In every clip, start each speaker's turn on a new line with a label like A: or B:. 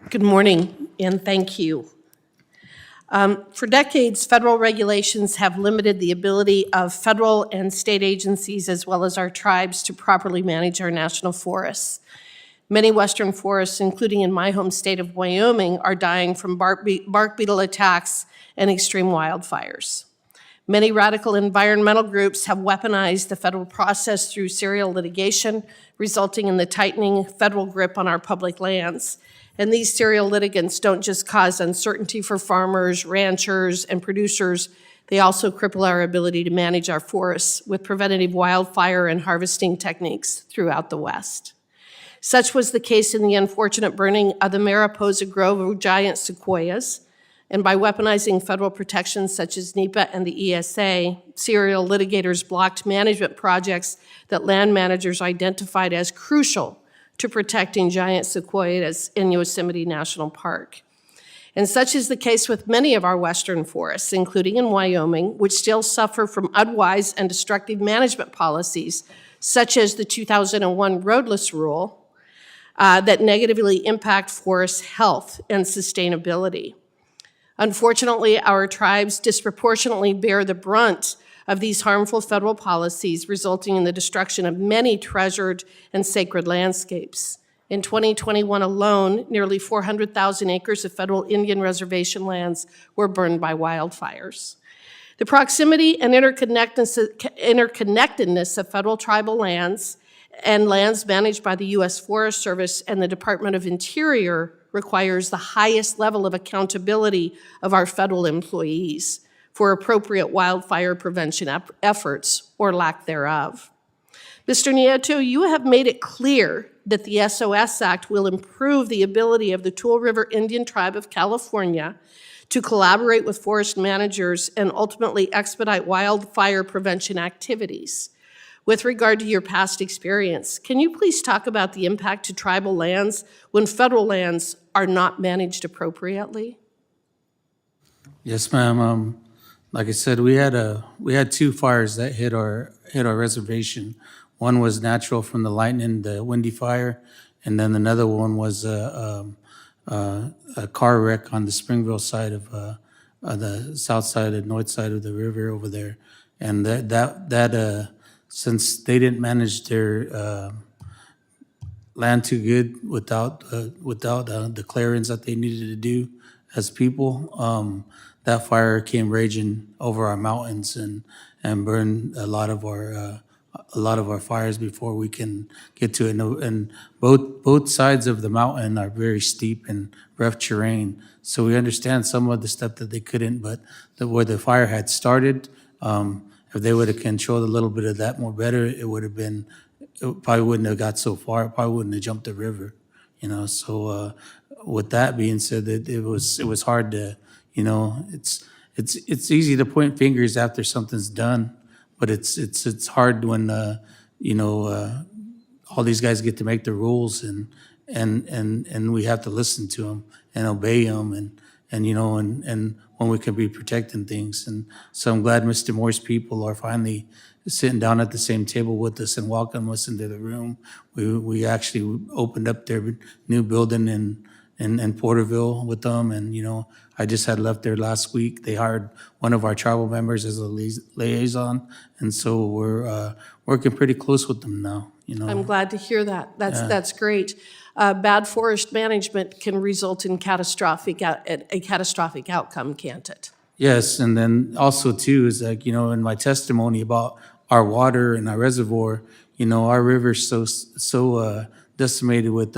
A: Good morning, and thank you. For decades, federal regulations have limited the ability of federal and state agencies, as well as our tribes, to properly manage our national forests. Many western forests, including in my home state of Wyoming, are dying from bark beetle attacks and extreme wildfires. Many radical environmental groups have weaponized the federal process through serial litigation, resulting in the tightening federal grip on our public lands. And these serial litigants don't just cause uncertainty for farmers, ranchers, and producers, they also cripple our ability to manage our forests with preventative wildfire and harvesting techniques throughout the West. Such was the case in the unfortunate burning of the Mariposa Grove of giant sequoias, and by weaponizing federal protections such as NEPA and the ESA, serial litigators blocked management projects that land managers identified as crucial to protecting giant sequoias in Yosemite National Park. And such is the case with many of our western forests, including in Wyoming, which still suffer from unwise and destructive management policies, such as the 2001 Roadless Rule, that negatively impact forest health and sustainability. Unfortunately, our tribes disproportionately bear the brunt of these harmful federal policies, resulting in the destruction of many treasured and sacred landscapes. In 2021 alone, nearly 400,000 acres of federal Indian reservation lands were burned by wildfires. The proximity and interconnectedness of federal tribal lands and lands managed by the U.S. Forest Service and the Department of Interior requires the highest level of accountability of our federal employees for appropriate wildfire prevention efforts or lack thereof. Mr. Nieto, you have made it clear that the SOS Act will improve the ability of the Tule River Indian Tribe of California to collaborate with forest managers and ultimately expedite wildfire prevention activities. With regard to your past experience, can you please talk about the impact to tribal lands when federal lands are not managed appropriately?
B: Yes, ma'am. Like I said, we had two fires that hit our reservation. One was natural from the lightning, the windy fire, and then another one was a car wreck on the Springville side of the south side and north side of the river over there, and that since they didn't manage their land too good without the clearance that they needed to do as people, that fire came raging over our mountains and burned a lot of our fires before we can get to it. And both sides of the mountain are very steep and rough terrain, so we understand some of the stuff that they couldn't. But where the fire had started, if they would have controlled a little bit of that more better, it probably wouldn't have got so far. It probably wouldn't have jumped the river, So with that being said, it was hard to, it's easy to point fingers after something's done, but it's hard when all these guys get to make the rules and we have to listen to them and obey them and when we can be protecting things. And so I'm glad Mr. Moore's people are finally sitting down at the same table with us and welcome us into the room. We actually opened up their new building in Porterville with them, and I just had left there last week. They hired one of our tribal members as a liaison, and so we're working pretty close with them now.
A: I'm glad to hear that. That's great. Bad forest management can result in a catastrophic outcome, can't it?
B: Yes, and then also too is like in my testimony about our water and our reservoir, our river's so decimated with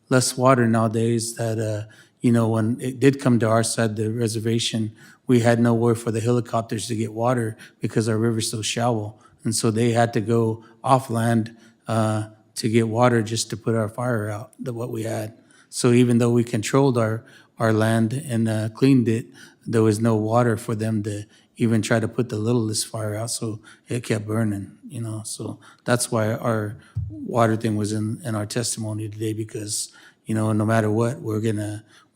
B: less water nowadays that when it did come to our side of the reservation, we had nowhere for the helicopters to get water because our river's so shallow, and so they had to go off land to get water just to put our fire out, what we had. So even though we controlled our land and cleaned it, there was no water for them to even try to put the littlest fire out, so it kept burning, So that's why our water thing was in our testimony today, because, no matter what, we're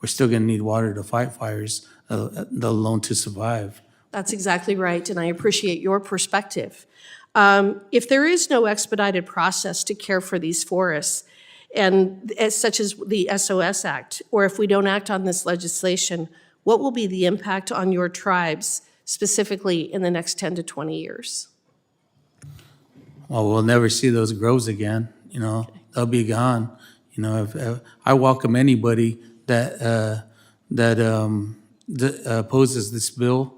B: still gonna need water to fight fires, let alone to survive.
A: That's exactly right, and I appreciate your perspective. If there is no expedited process to care for these forests, and such as the SOS Act, or if we don't act on this legislation, what will be the impact on your tribes specifically in the next 10 to 20 years?
B: Well, we'll never see those groves again, you know, they'll be gone. You know, if I welcome anybody that opposes this bill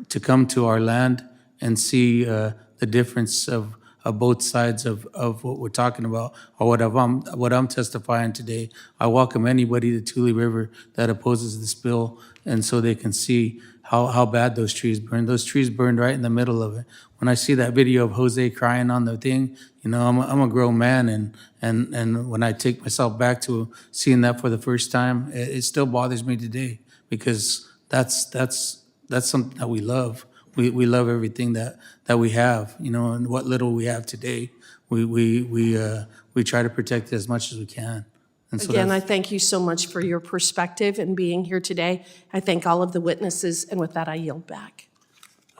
B: to come to our land and see the difference of both sides of what we're talking about, or what I'm testifying today. I welcome anybody to Tule River that opposes this bill, and so they can see how bad those trees burned. Those trees burned right in the middle of it. When I see that video of Jose crying on the thing, you know, I'm a grown man, and when I take myself back to seeing that for the first time, it still bothers me today, because that's something that we love. We love everything that we have, you know, and what little we have today, we try to protect it as much as we can. And so
A: Again, I thank you so much for your perspective and being here today. I thank all of the witnesses, and with that, I yield back.